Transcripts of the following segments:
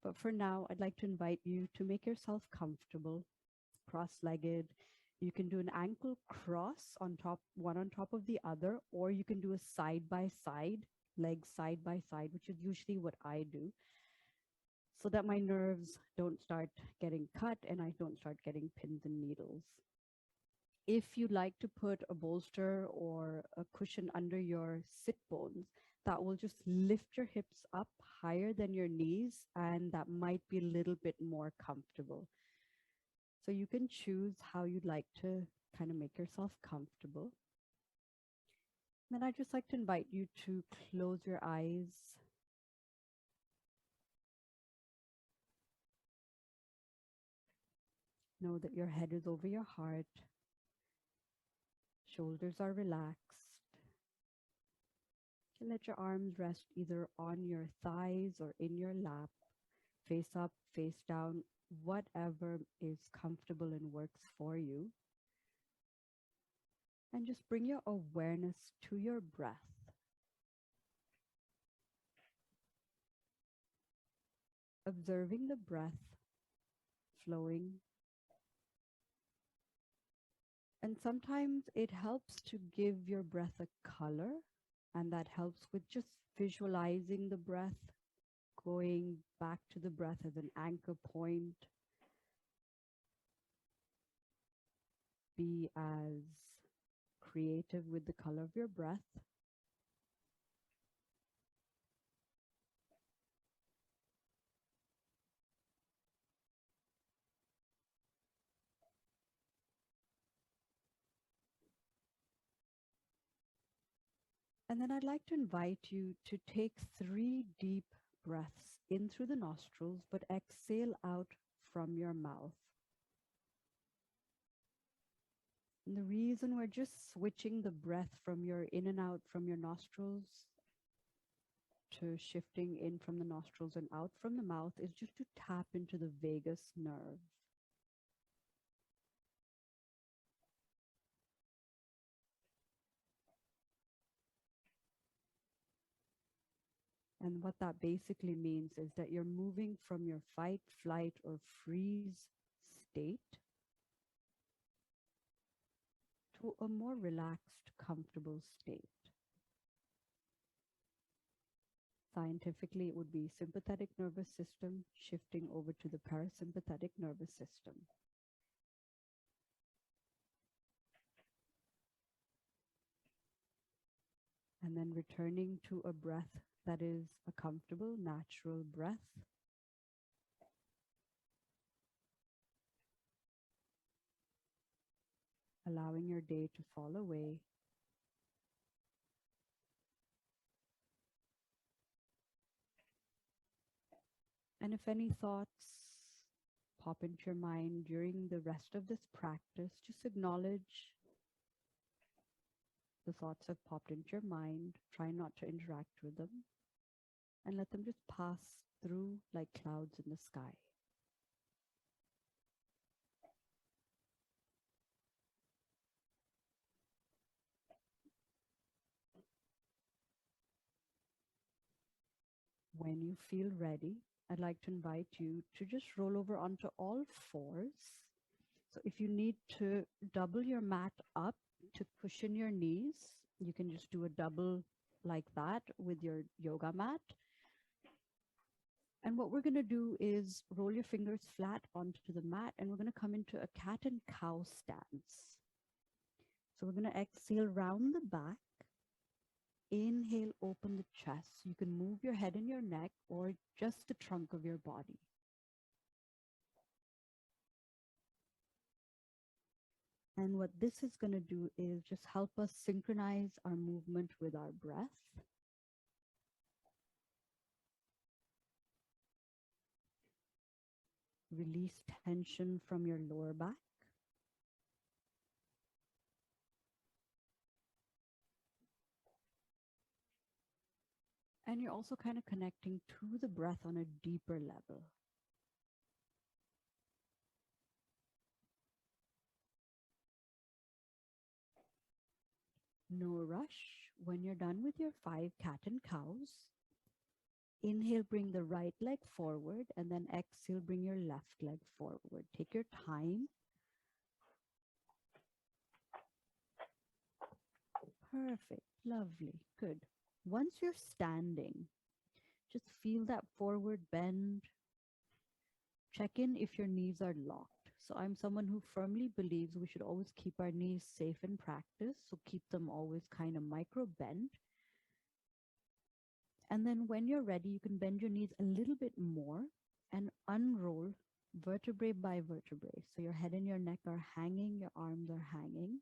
But for now, I'd like to invite you to make yourself comfortable, cross-legged. You can do an ankle cross on top, one on top of the other, or you can do a side by side, legs side by side, which is usually what I do, so that my nerves don't start getting cut and I don't start getting pins and needles. If you'd like to put a bolster or a cushion under your sit bones, that will just lift your hips up higher than your knees, and that might be a little bit more comfortable. So you can choose how you'd like to kind of make yourself comfortable. Then I'd just like to invite you to close your eyes. Know that your head is over your heart. Shoulders are relaxed. You can let your arms rest either on your thighs or in your lap, face up, face down, whatever is comfortable and works for you. And just bring your awareness to your breath. Observing the breath flowing. And sometimes it helps to give your breath a color, and that helps with just visualizing the breath, going back to the breath as an anchor point. Be as creative with the color of your breath. And then I'd like to invite you to take 3 deep breaths in through the nostrils, but exhale out from your mouth. And the reason we're just switching the breath from your in and out from your nostrils to shifting in from the nostrils and out from the mouth is just to tap into the vagus nerve. And what that basically means is that you're moving from your fight, flight, or freeze state to a more relaxed, comfortable state. Scientifically, it would be sympathetic nervous system shifting over to the parasympathetic nervous system. And then returning to a breath that is a comfortable, natural breath. Allowing your day to fall away. And if any thoughts pop into your mind during the rest of this practice, just acknowledge the thoughts have popped into your mind. Try not to interact with them and let them just pass through like clouds in the sky. When you feel ready, I'd like to invite you to just roll over onto all fours. So if you need to double your mat up to cushion your knees, you can just do a double like that with your yoga mat. And what we're going to do is roll your fingers flat onto the mat, and we're going to come into a cat and cow stance. So we're going to exhale round the back. Inhale, open the chest. You can move your head and your neck or just the trunk of your body. And what this is going to do is just help us synchronize our movement with our breath. Release tension from your lower back. And you're also kind of connecting to the breath on a deeper level. No rush. When you're done with your 5 cat and cows, Inhale, bring the right leg forward, and then exhale, bring your left leg forward. Take your time. Perfect. Lovely. Good. Once you're standing, just feel that forward bend. Check in if your knees are locked. So I'm someone who firmly believes we should always keep our knees safe in practice. So keep them always kind of micro bent. And then when you're ready, you can bend your knees a little bit more and unroll vertebrae by vertebrae. So your head and your neck are hanging, your arms are hanging.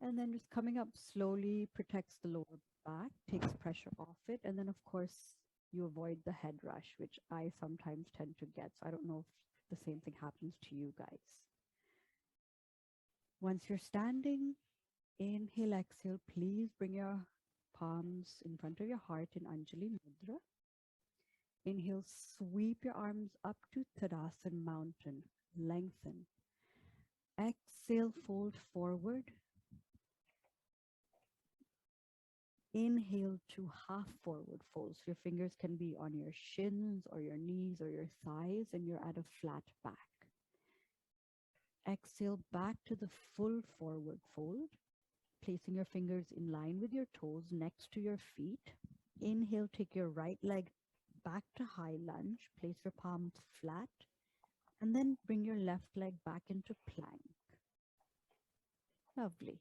And then just coming up slowly protects the lower back, takes pressure off it. And then, of course, you avoid the head rush, which I sometimes tend to get. So I don't know if the same thing happens to you guys. Once you're standing, inhale, exhale, please bring your palms in front of your heart in Anjali Mudra. Inhale, sweep your arms up to Tadasana Mountain, lengthen. Exhale, fold forward. Inhale to half forward fold. So your fingers can be on your shins or your knees or your thighs, and you're at a flat back. Exhale back to the full forward fold, placing your fingers in line with your toes next to your feet. Inhale, take your right leg back to high lunge, place your palms flat, and then bring your left leg back into plank. Lovely.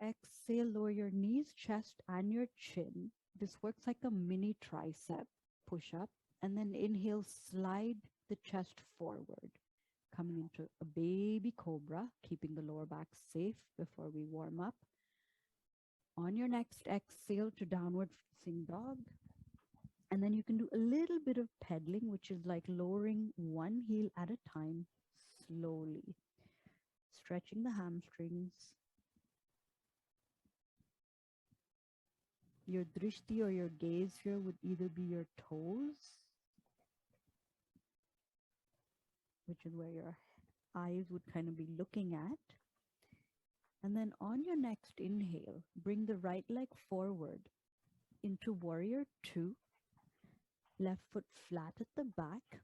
Exhale, lower your knees, chest, and your chin. This works like a mini tricep push-up. And then inhale, slide the chest forward, coming into a baby cobra, keeping the lower back safe before we warm up. On your next exhale to downward facing dog. And then you can do a little bit of pedaling, which is like lowering one heel at a time, slowly. Stretching the hamstrings. Your drishti or your gaze here would either be your toes, which is where your eyes would kind of be looking at. And then on your next inhale, bring the right leg forward into warrior two. Left foot flat at the back.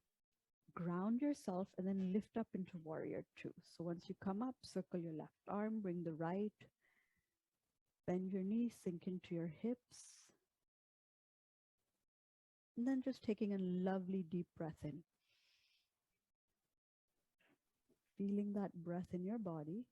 Ground yourself and then lift up into warrior two. So once you come up, circle your left arm, bring the right. Bend your knees, sink into your hips. And then just taking a lovely deep breath in. Feeling that breath in your body.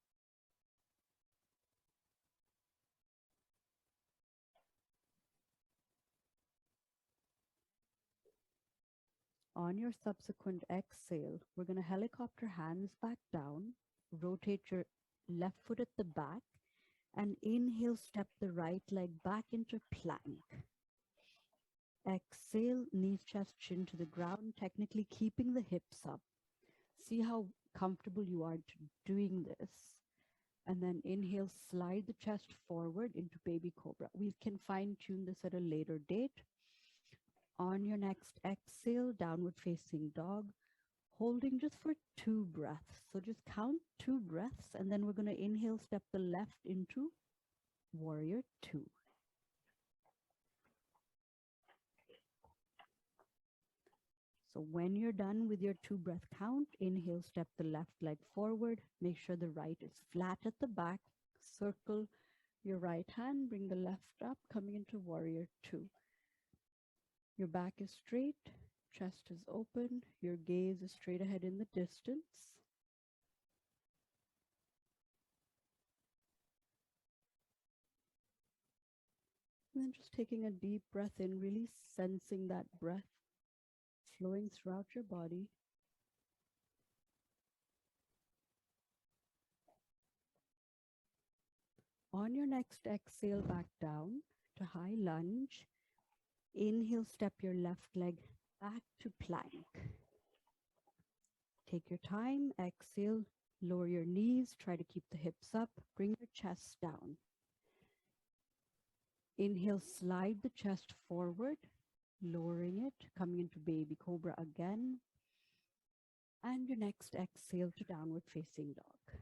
On your subsequent exhale, we're going to helicopter hands back down, rotate your left foot at the back, and inhale, step the right leg back into plank. Exhale, knees, chest, chin to the ground, technically keeping the hips up. See how comfortable you are doing this. And then inhale, slide the chest forward into baby cobra. We can fine tune this at a later date. On your next exhale, downward facing dog, holding just for 2 breaths. So just count 2 breaths, and then we're going to inhale, step the left into warrior two. So when you're done with your 2 breath count, inhale, step the left leg forward. Make sure the right is flat at the back. Circle your right hand, bring the left up, coming into warrior two. Your back is straight, chest is open, your gaze is straight ahead in the distance. And then just taking a deep breath in, really sensing that breath flowing throughout your body. On your next exhale, back down to high lunge. Inhale, step your left leg back to plank. Take your time, exhale, lower your knees, try to keep the hips up, bring your chest down. Inhale, slide the chest forward, lowering it, coming into baby cobra again. And your next exhale to downward facing dog.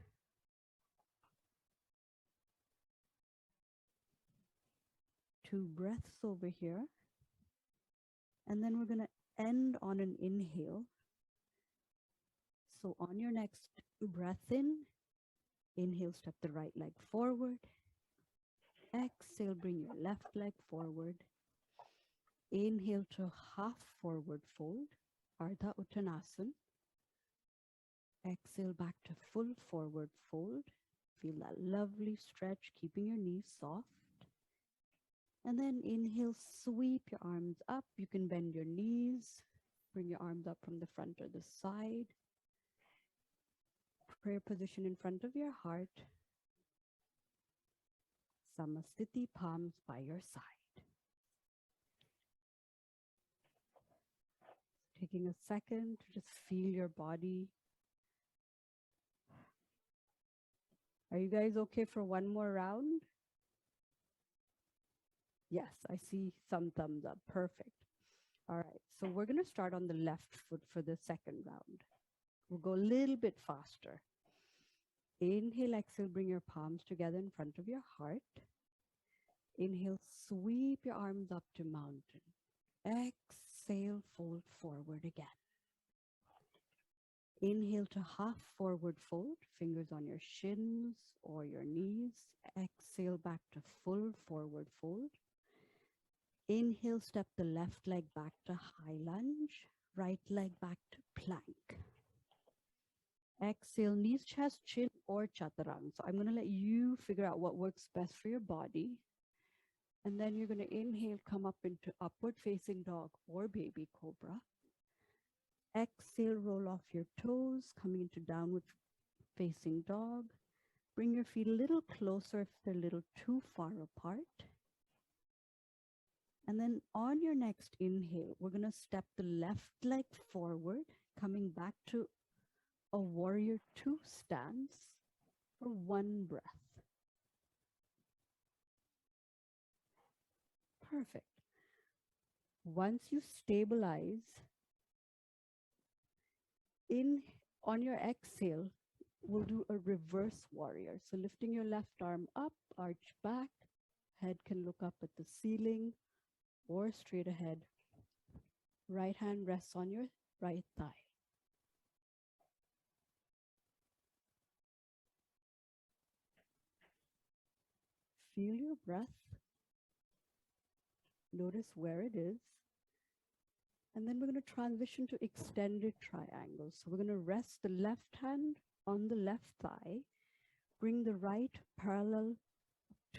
2 breaths over here. And then we're going to end on an inhale. So on your next breath in, inhale, step the right leg forward. Exhale, bring your left leg forward. Inhale to half forward fold, Ardha Uttanasana. Exhale back to full forward fold. Feel that lovely stretch, keeping your knees soft. And then inhale, sweep your arms up. You can bend your knees, bring your arms up from the front or the side. Prayer position in front of your heart. Samastiti, palms by your side. Taking a second to just feel your body. Are you guys okay for one more round? Yes, I see some thumbs up. Perfect. All right, so we're going to start on the left foot for the second round. We'll go a little bit faster. Inhale, exhale, bring your palms together in front of your heart. Inhale, sweep your arms up to mountain. Exhale, fold forward again. Inhale to half forward fold, fingers on your shins or your knees. Exhale back to full forward fold. Inhale, step the left leg back to high lunge, right leg back to plank. Exhale, knees, chest, chin, or chaturanga. So I'm going to let you figure out what works best for your body. And then you're going to inhale, come up into upward facing dog or baby cobra. Exhale, roll off your toes, coming into downward facing dog. Bring your feet a little closer if they're a little too far apart. And then on your next inhale, we're going to step the left leg forward, coming back to a warrior 2 stance for 1 breath. Perfect. Once you stabilize, on your exhale, we'll do a reverse warrior. So lifting your left arm up, arch back, head can look up at the ceiling or straight ahead. Right hand rests on your right thigh. Feel your breath. Notice where it is. And then we're going to transition to extended triangles. So we're going to rest the left hand on the left thigh. Bring the right parallel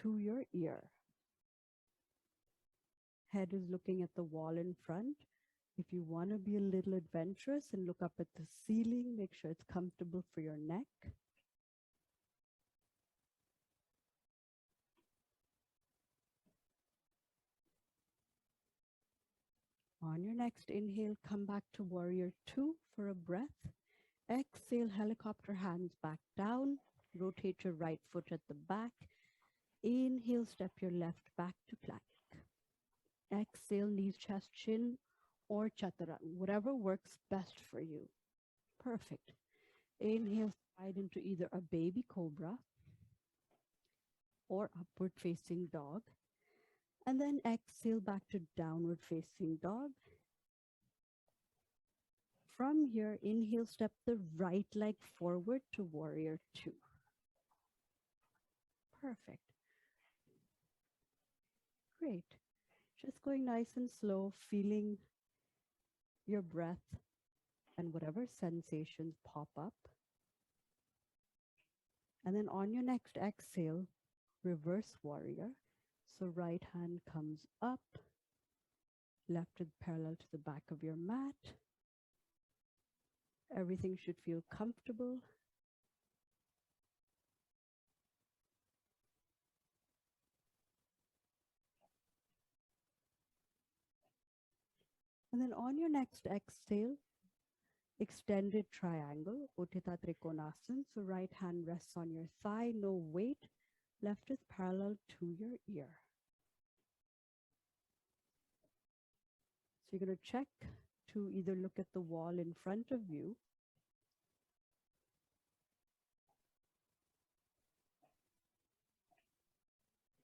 to your ear. Head is looking at the wall in front. If you want to be a little adventurous and look up at the ceiling, make sure it's comfortable for your neck. On your next inhale, come back to warrior 2 for a breath. Exhale, helicopter hands back down. Rotate your right foot at the back. Inhale, step your left back to plank. Exhale, knees, chest, chin, or chaturanga, whatever works best for you. Perfect. Inhale, slide into either a baby cobra or upward facing dog. And then exhale back to downward facing dog. From here, inhale, step the right leg forward to warrior 2. Perfect. Great. Just going nice and slow, feeling your breath and whatever sensations pop up. And then on your next exhale, reverse warrior. So right hand comes up, left is parallel to the back of your mat. Everything should feel comfortable. And then on your next exhale, extended triangle, utittha trikonasan. So right hand rests on your thigh, no weight. Left is parallel to your ear. So you're going to check to either look at the wall in front of you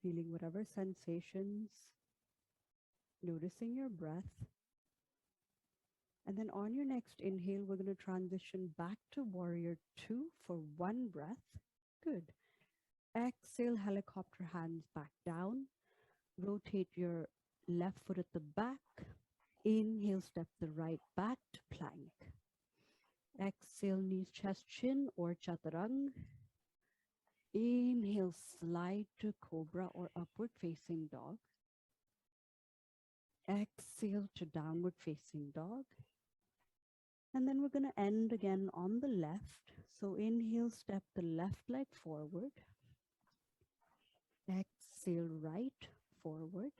feeling whatever sensations noticing your breath. And then on your next inhale, we're going to transition back to warrior two for one breath. Good. Exhale, helicopter hands back down. Rotate your left foot at the back. Inhale, step the right back to plank. Exhale, knees, chest, chin or chaturanga. Inhale, slide to cobra or upward facing dog. Exhale to downward facing dog. And then we're going to end again on the left. So inhale, step the left leg forward. Exhale, right forward.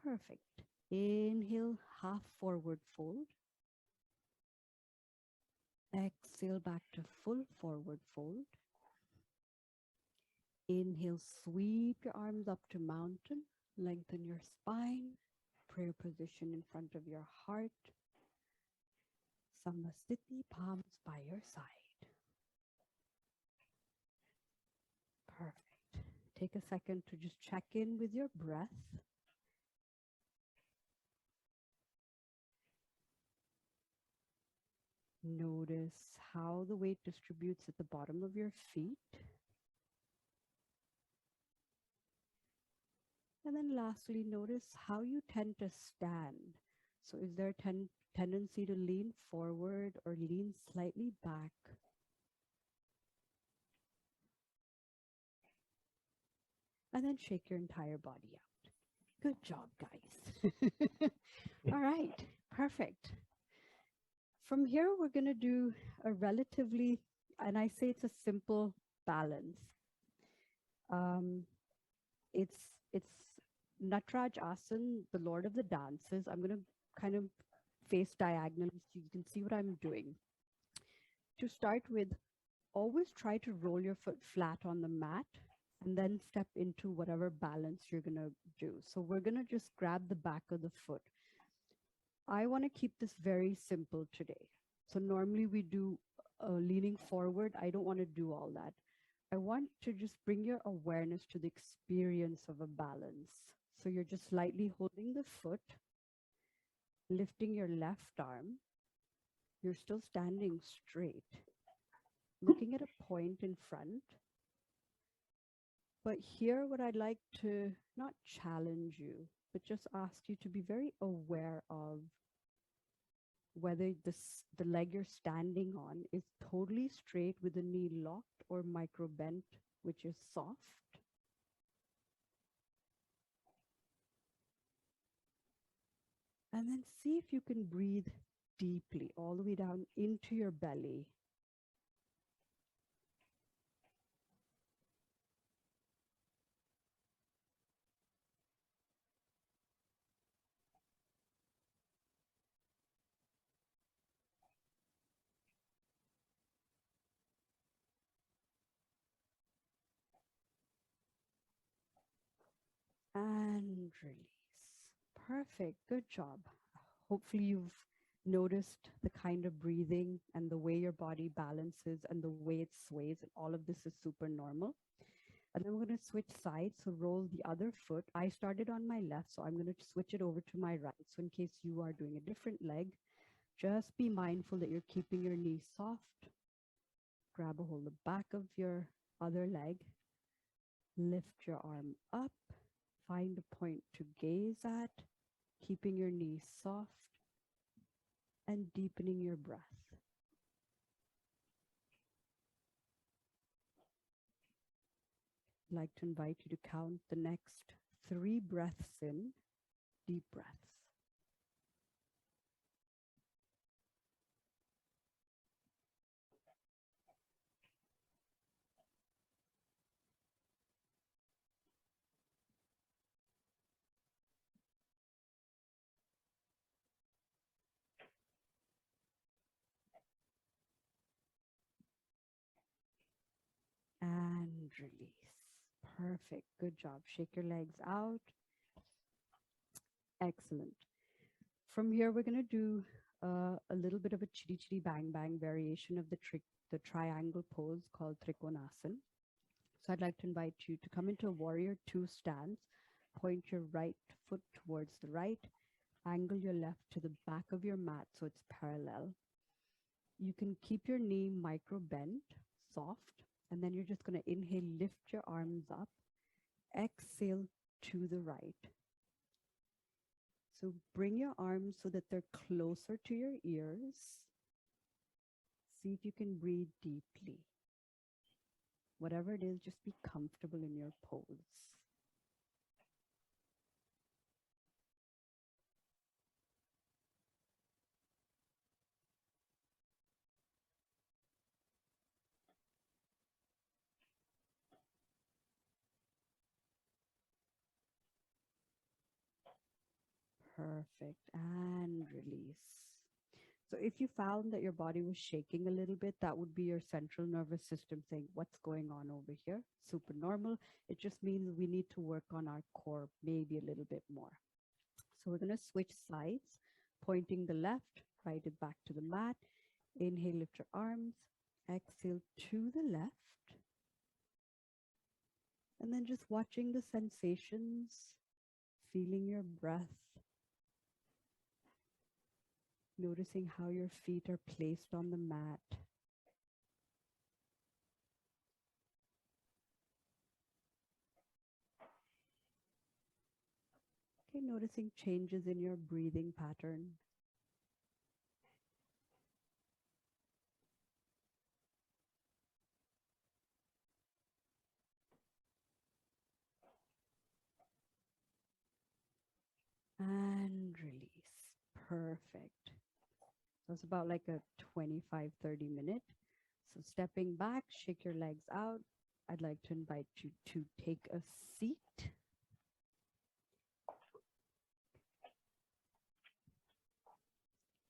Perfect. Inhale, half forward fold. Exhale, back to full forward fold. Inhale, sweep your arms up to mountain. Lengthen your spine. Prayer position in front of your heart. Samastiti, palms by your side. Perfect. Take a second to just check in with your breath. Notice how the weight distributes at the bottom of your feet. And then lastly, notice how you tend to stand. So is there a tendency to lean forward or lean slightly back? And then shake your entire body out. Good job, guys. All right, perfect. From here, we're going to do a relatively, and I say it's a simple balance. It's natarajasan, the Lord of the Dances. I'm going to kind of face diagonally so you can see what I'm doing. To start with, always try to roll your foot flat on the mat and then step into whatever balance you're going to do. So we're going to just grab the back of the foot. I want to keep this very simple today. So normally we do leaning forward. I don't want to do all that. I want to just bring your awareness to the experience of a balance. So you're just lightly holding the foot, lifting your left arm. You're still standing straight, looking at a point in front. But here, what I'd like to not challenge you, but just ask you to be very aware of whether the leg you're standing on is totally straight with the knee locked or micro bent, which is soft. And then see if you can breathe deeply all the way down into your belly. And release. Perfect. Good job. Hopefully you've noticed the kind of breathing and the way your body balances and the way it sways. And all of this is super normal. And then we're going to switch sides. So roll the other foot. I started on my left, so I'm going to switch it over to my right. So in case you are doing a different leg, just be mindful that you're keeping your knee soft. Grab a hold of the back of your other leg. Lift your arm up. Find a point to gaze at, keeping your knees soft and deepening your breath. I'd like to invite you to count the next 3 breaths in, deep breaths. And release. Perfect. Good job. Shake your legs out. Excellent. From here, we're going to do a little bit of a chitti chitti bang bang variation of the triangle pose called trikonasan. So I'd like to invite you to come into a warrior 2 stance. Point your right foot towards the right. Angle your left to the back of your mat so it's parallel. You can keep your knee micro bent, soft, and then you're just going to inhale, lift your arms up, exhale to the right. So bring your arms so that they're closer to your ears. See if you can breathe deeply. Whatever it is, just be comfortable in your pose. Perfect. And release. So if you found that your body was shaking a little bit, that would be your central nervous system saying, what's going on over here? Super normal. It just means we need to work on our core maybe a little bit more. So we're going to switch sides, pointing the left, right it back to the mat. Inhale, lift your arms. Exhale to the left. And then just watching the sensations, feeling your breath. Noticing how your feet are placed on the mat. Okay, noticing changes in your breathing pattern. And release. Perfect. So it's about like a 25, 30 minute. So stepping back, shake your legs out. I'd like to invite you to take a seat.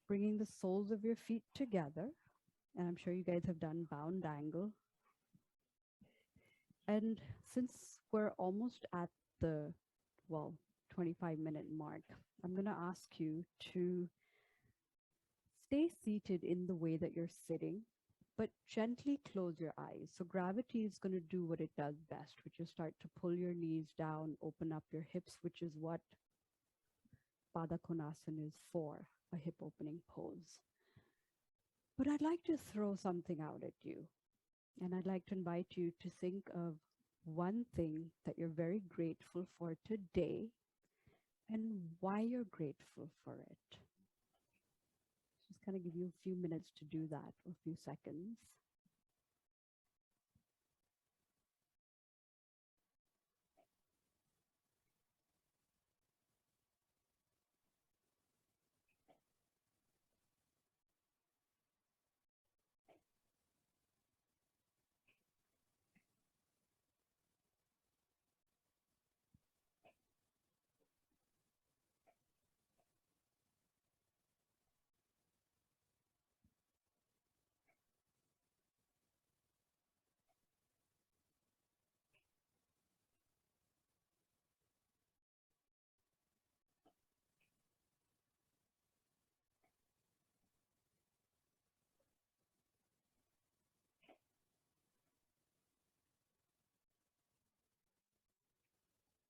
Bringing the soles of your feet together. And I'm sure you guys have done bound angle. And since we're almost at the, 25-minute mark, I'm going to ask you to stay seated in the way that you're sitting, but gently close your eyes. So gravity is going to do what it does best, which is start to pull your knees down, open up your hips, which is what baddha konasan is for, a hip opening pose. But I'd like to throw something out at you. And I'd like to invite you to think of one thing that you're very grateful for today and why you're grateful for it. Just kind of give you a few minutes to do that, or a few seconds.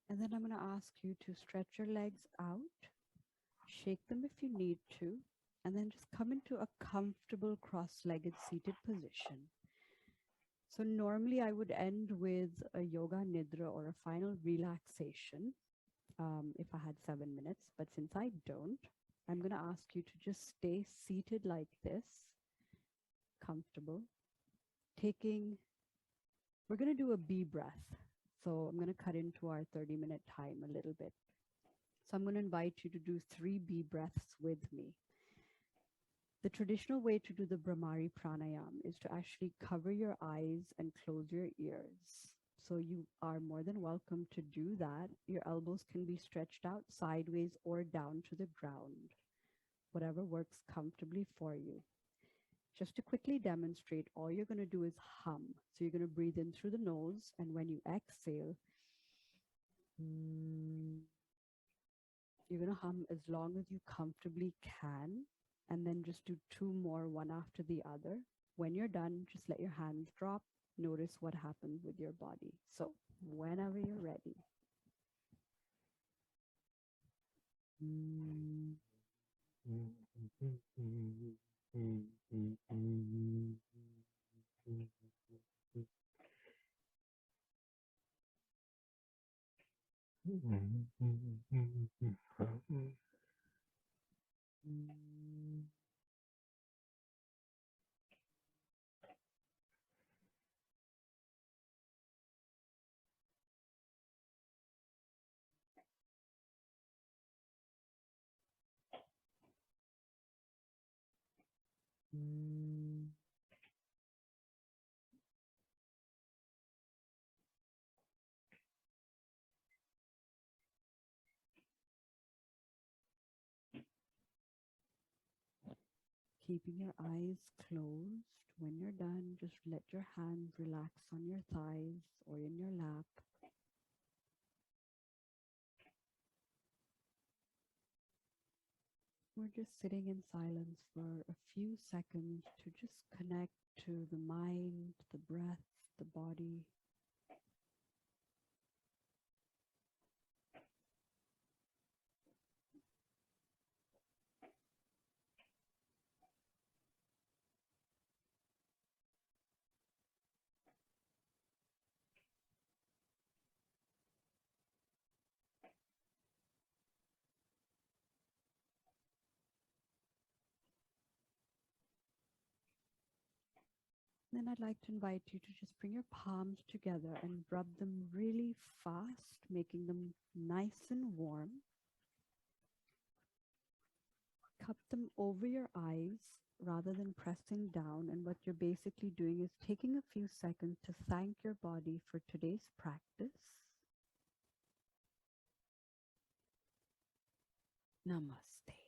And then I'm going to ask you to stretch your legs out, shake them if you need to, and then just come into a comfortable cross-legged seated position. So normally I would end with a yoga nidra or a final relaxation if I had 7 minutes, but since I don't, I'm going to ask you to just stay seated like this, comfortable, we're going to do a B breath. So I'm going to cut into our 30-minute time a little bit. So I'm going to invite you to do 3 B breaths with me. The traditional way to do the bhramari pranayam is to actually cover your eyes and close your ears. So you are more than welcome to do that. Your elbows can be stretched out sideways or down to the ground, whatever works comfortably for you. Just to quickly demonstrate, all you're going to do is hum. So you're going to breathe in through the nose, and when you exhale, you're going to hum as long as you comfortably can, and then just do 2 more, one after the other. When you're done, just let your hands drop. Notice what happens with your body. So whenever you're ready. Keeping your eyes closed. When you're done, just let your hands relax on your thighs or in your lap. We're just sitting in silence for a few seconds to just connect to the mind, the breath, the body. Then I'd like to invite you to just bring your palms together and rub them really fast, making them nice and warm. Cup them over your eyes rather than pressing down. And what you're basically doing is taking a few seconds to thank your body for today's practice. Namaste.